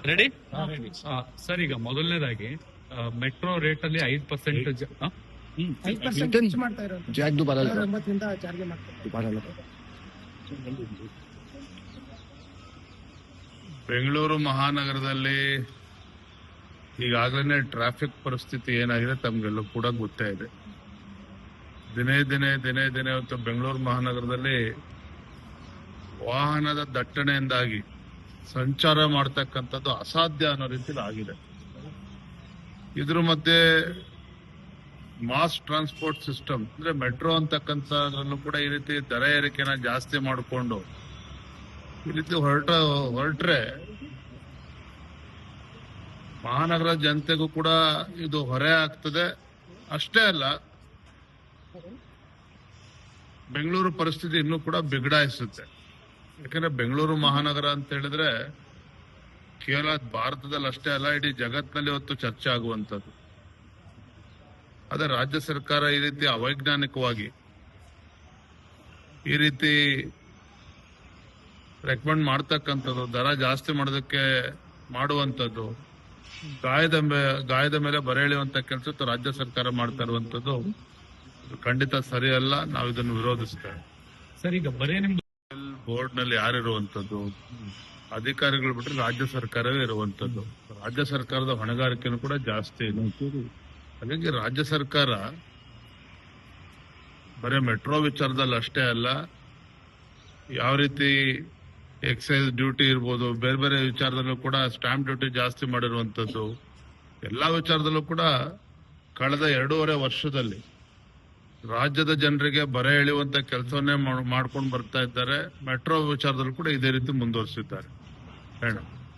Ready sir, ಈಗ ಮೊದಲನೇದಾಗಿ metro rate ಅಲ್ಲಿ 5% ಬೆಂಗಳೂರು ಮಹಾನಗರದಲ್ಲಿ ಈಗಾಗಲೇ ಟ್ರಾಫಿಕ್ ಪರಿಸ್ಥಿತಿ ಏನಾಗಿದೆ ತಮ್ಗೆಲ್ಲೂ ಕೂಡ ಗೊತ್ತೇ ಇದೆ. ದಿನೇ ದಿನೇ ಇವತ್ತು ಬೆಂಗಳೂರು ಮಹಾನಗರದಲ್ಲಿ ವಾಹನದ ದಟ್ಟಣೆಯಿಂದಾಗಿ ಸಂಚಾರ ಮಾಡ್ತಕ್ಕಂಥದ್ದು ಅಸಾಧ್ಯ ಅನ್ನೋ ರೀತಿಯಲ್ಲಿ ಆಗಿದೆ. ಇದ್ರ ಮಧ್ಯೆ ಮಾಸ್ ಟ್ರಾನ್ಸ್ಪೋರ್ಟ್ ಸಿಸ್ಟಮ್ ಅಂದ್ರೆ ಮೆಟ್ರೋ ಅಂತಕ್ಕಂಥದ್ರಲ್ಲೂ ಕೂಡ ಈ ರೀತಿ ದರ ಏರಿಕೆನ ಜಾಸ್ತಿ ಮಾಡಿಕೊಂಡು ಈ ರೀತಿ ಹೊರಟ್ರೆ ಮಹಾನಗರ ಜನತೆಗೂ ಕೂಡ ಇದು ಹೊರೆ ಆಗ್ತದೆ. ಅಷ್ಟೇ ಅಲ್ಲ, ಬೆಂಗಳೂರು ಪರಿಸ್ಥಿತಿ ಇನ್ನೂ ಕೂಡ ಬಿಗಡಾಯಿಸುತ್ತೆ. ಯಾಕಂದ್ರೆ ಬೆಂಗಳೂರು ಮಹಾನಗರ ಅಂತ ಹೇಳಿದ್ರೆ ಕೇವಲ ಭಾರತದಲ್ಲಿ ಅಷ್ಟೇ ಅಲ್ಲ, ಇಡೀ ಜಗತ್ತಿನಲ್ಲಿ ಇವತ್ತು ಚರ್ಚೆ ಆಗುವಂಥದ್ದು. ಅದೇ ರಾಜ್ಯ ಸರ್ಕಾರ ಈ ರೀತಿ ಅವೈಜ್ಞಾನಿಕವಾಗಿ ಈ ರೀತಿ ರೆಕಮೆಂಡ್ ಮಾಡ್ತಕ್ಕಂಥದ್ದು, ದರ ಜಾಸ್ತಿ ಮಾಡೋದಕ್ಕೆ ಮಾಡುವಂಥದ್ದು, ಗಾಯದ ಮೇಲೆ ಬರೆ ಎಳೆಯುವಂತ ಕೆಲಸ ರಾಜ್ಯ ಸರ್ಕಾರ ಮಾಡ್ತಾ ಇರುವಂತದ್ದು ಖಂಡಿತ ಸರಿಯಲ್ಲ. ನಾವು ಇದನ್ನು ವಿರೋಧಿಸ್ತೇವೆ. ಸರ್, ಈಗ ಬರೇ ನಿಮ್ದು ಬೋರ್ಡ್ ನಲ್ಲಿ ಯಾರಿರುವಂತದ್ದು, ಅಧಿಕಾರಿಗಳು ಬಿಟ್ಟರೆ ರಾಜ್ಯ ಸರ್ಕಾರವೇ ಇರುವಂತದ್ದು. ರಾಜ್ಯ ಸರ್ಕಾರದ ಹೊಣೆಗಾರಿಕೆನೂ ಕೂಡ ಜಾಸ್ತಿ ಇದೆ. ಹಾಗಾಗಿ ರಾಜ್ಯ ಸರ್ಕಾರ ಬರೀ ಮೆಟ್ರೋ ವಿಚಾರದಲ್ಲಿ ಅಷ್ಟೇ ಅಲ್ಲ, ಯಾವ ರೀತಿ ಎಕ್ಸೈಸ್ ಡ್ಯೂಟಿ ಇರ್ಬೋದು, ಬೇರೆ ಬೇರೆ ವಿಚಾರದಲ್ಲೂ ಕೂಡ ಸ್ಟಾಂಪ್ ಡ್ಯೂಟಿ ಜಾಸ್ತಿ ಮಾಡಿರುವಂತದ್ದು, ಎಲ್ಲಾ ವಿಚಾರದಲ್ಲೂ ಕೂಡ ಕಳೆದ 2.5 ವರ್ಷದಲ್ಲಿ ರಾಜ್ಯದ ಜನರಿಗೆ ಬರೆ ಎಳೆಯುವಂತ ಕೆಲಸವನ್ನೇ ಮಾಡ್ಕೊಂಡು ಬರ್ತಾ ಇದ್ದಾರೆ. ಮೆಟ್ರೋ ವಿಚಾರದಲ್ಲೂ ಕೂಡ ಇದೇ ರೀತಿ ಮುಂದುವರಿಸಿದ್ದಾರೆ.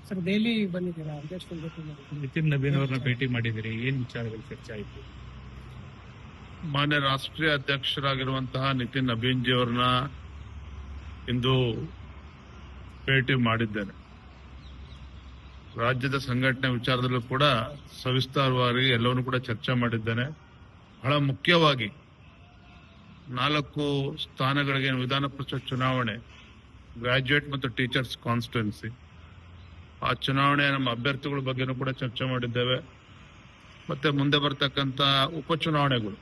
ಸರ್, ದೆಹಲಿ ಬಂದಿದ್ದೀರಾ? ನಿತಿನ್ ನಬೀನ್ ಅವ್ರನ್ನ ಭೇಟಿ ಮಾಡಿದಿರಿ, ಏನ್ ವಿಚಾರಗಳು ಚರ್ಚೆ ಆಯಿತು? ಮಾನ್ಯ ರಾಷ್ಟ್ರೀಯ ಅಧ್ಯಕ್ಷರಾಗಿರುವಂತಹ ನಿತಿನ್ ನಬೀನ್ ಜಿ ಅವ್ರನ್ನ ಇಂದು ಭೇಟಿ ಮಾಡಿದ್ದೇನೆ. ರಾಜ್ಯದ ಸಂಘಟನೆ ವಿಚಾರದಲ್ಲೂ ಕೂಡ ಸವಿಸ್ತಾರವಾಗಿ ಎಲ್ಲವನ್ನೂ ಕೂಡ ಚರ್ಚೆ ಮಾಡಿದ್ದೇನೆ. ಬಹಳ ಮುಖ್ಯವಾಗಿ 4 ಸ್ಥಾನಗಳಿಗೆ ವಿಧಾನ ಪರಿಷತ್ ಚುನಾವಣೆ, ಗ್ರಾಜ್ಯುಯೇಟ್ ಮತ್ತು ಟೀಚರ್ಸ್ ಕಾನ್ಸ್ಟಿಟ್ಯೂನ್ಸಿ, ಆ ಚುನಾವಣೆ ನಮ್ಮ ಅಭ್ಯರ್ಥಿಗಳ ಬಗ್ಗೆನೂ ಕೂಡ ಚರ್ಚೆ ಮಾಡಿದ್ದೇವೆ. ಮತ್ತೆ ಮುಂದೆ ಬರ್ತಕ್ಕಂಥ ಉಪಚುನಾವಣೆಗಳು,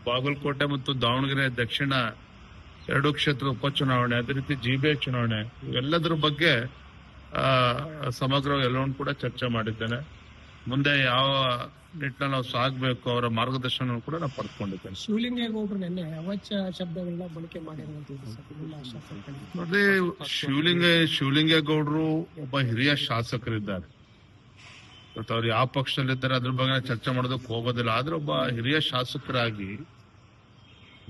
ಬಾಗಲಕೋಟೆ ಮತ್ತು ದಾವಣಗೆರೆ ದಕ್ಷಿಣ 2 ಕ್ಷೇತ್ರ ಉಪಚುನಾವಣೆ, ಅದೇ ರೀತಿ ಜಿಬಿಐ ಚುನಾವಣೆ, ಇವೆಲ್ಲದರ ಬಗ್ಗೆ ಸಮಗ್ರ ಎಲ್ಲವನ್ನೂ ಕೂಡ ಚರ್ಚೆ ಮಾಡಿದ್ದೇನೆ. ಮುಂದೆ ಯಾವ ನಿಟ್ಟಿನಲ್ಲಿ ನಾವು ಸಾಗಬೇಕು ಅವರ ಮಾರ್ಗದರ್ಶನ ಕೂಡ ನಾವು ಪಡ್ಕೊಂಡಿದ್ದೇನೆ. ಶಿವಲಿಂಗೇಗೌಡರು ನಿನ್ನೆ ಅವಾಚ್ಯ ಶಬ್ದಗಳನ್ನ ಬಳಕೆ ಮಾಡಿರುವಂತದ್ದು ನೋಡಿ, ಶಿವಲಿಂಗೇಗೌಡರು ಒಬ್ಬ ಹಿರಿಯ ಶಾಸಕರಿದ್ದಾರೆ. ಇವತ್ತು ಅವ್ರು ಯಾವ ಪಕ್ಷದಲ್ಲಿದ್ದಾರೆ ಅದ್ರ ಬಗ್ಗೆ ಚರ್ಚೆ ಮಾಡೋದಕ್ಕೆ ಹೋಗೋದಿಲ್ಲ. ಆದ್ರೆ ಒಬ್ಬ ಹಿರಿಯ ಶಾಸಕರಾಗಿ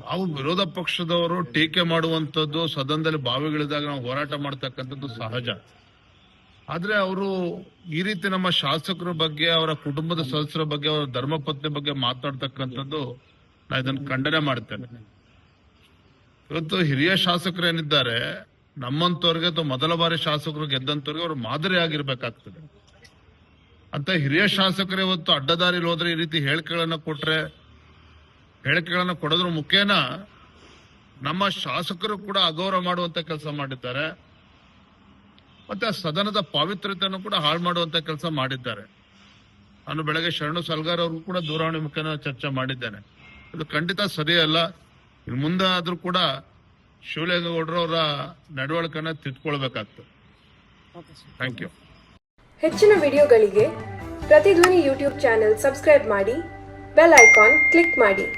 ನಾವು ವಿರೋಧ ಪಕ್ಷದವರು ಟೀಕೆ ಮಾಡುವಂತದ್ದು, ಸದನದಲ್ಲಿ ಬಾವಿಗಳಿದಾಗ ನಾವು ಹೋರಾಟ ಮಾಡ್ತಕ್ಕಂಥದ್ದು ಸಹಜ. ಆದ್ರೆ ಅವರು ಈ ರೀತಿ ನಮ್ಮ ಶಾಸಕರ ಬಗ್ಗೆ, ಅವರ ಕುಟುಂಬದ ಸದಸ್ಯರ ಬಗ್ಗೆ, ಅವರ ಧರ್ಮಪತ್ನಿ ಬಗ್ಗೆ ಮಾತನಾಡ್ತಕ್ಕಂಥದ್ದು ನಾ ಇದನ್ನು ಖಂಡನೆ ಮಾಡ್ತೇನೆ. ಇವತ್ತು ಹಿರಿಯ ಶಾಸಕರೇನಿದ್ದಾರೆ, ನಮ್ಮಂತವ್ರಿಗೆ ಅಥವಾ ಮೊದಲ ಬಾರಿ ಶಾಸಕರು ಗೆದ್ದಂತವ್ರಿಗೆ ಅವರು ಮಾದರಿ ಆಗಿರ್ಬೇಕಾಗ್ತದೆ. ಅಂತ ಹಿರಿಯ ಶಾಸಕರೇ ಇವತ್ತು ಅಡ್ಡದಾರಿಲಿ ಹೋದ್ರೆ ಈ ರೀತಿ ಹೇಳಿಕೆಗಳನ್ನ ಕೊಡೋದ್ರ ಮುಖೇನ ನಮ್ಮ ಶಾಸಕರು ಕೂಡ ಅಗೌರವ ಮಾಡುವಂತ ಕೆಲಸ ಮಾಡಿದ್ದಾರೆ. ಮತ್ತೆ ಆ ಸದನದ ಪಾವಿತ್ರ್ಯತೆಯನ್ನು ಕೂಡ ಹಾಳು ಮಾಡುವಂತ ಕೆಲಸ ಮಾಡಿದ್ದಾರೆ. ನಾನು ಬೆಳಗ್ಗೆ ಶರಣು ಸಲ್ಗಾರ್ ಅವ್ರಿಗೂ ಕೂಡ ದೂರವಾಣಿ ಮುಖೇನ ಚರ್ಚೆ ಮಾಡಿದ್ದೇನೆ. ಇದು ಖಂಡಿತ ಸರಿಯಲ್ಲ. ಇನ್ನು ಮುಂದೆ ಆದ್ರೂ ಕೂಡ ಶಿವಲಿಂಗೇಗೌಡರು ಅವರ ನಡವಳಿಕೆನ ತಿದ್ಕೊಳ್ಬೇಕಾಗ್ತದೆ. Thank you. ಹೆಚ್ಚಿನ ವಿಡಿಯೋಗಳಿಗೆ ಪ್ರತಿಧ್ವನಿ ಯೂಟ್ಯೂಬ್ ಚಾನೆಲ್ ಸಬ್ಸ್ಕ್ರೈಬ್ ಮಾಡಿ, ಬೆಲ್ ಐಕಾನ್ ಕ್ಲಿಕ್ ಮಾಡಿ.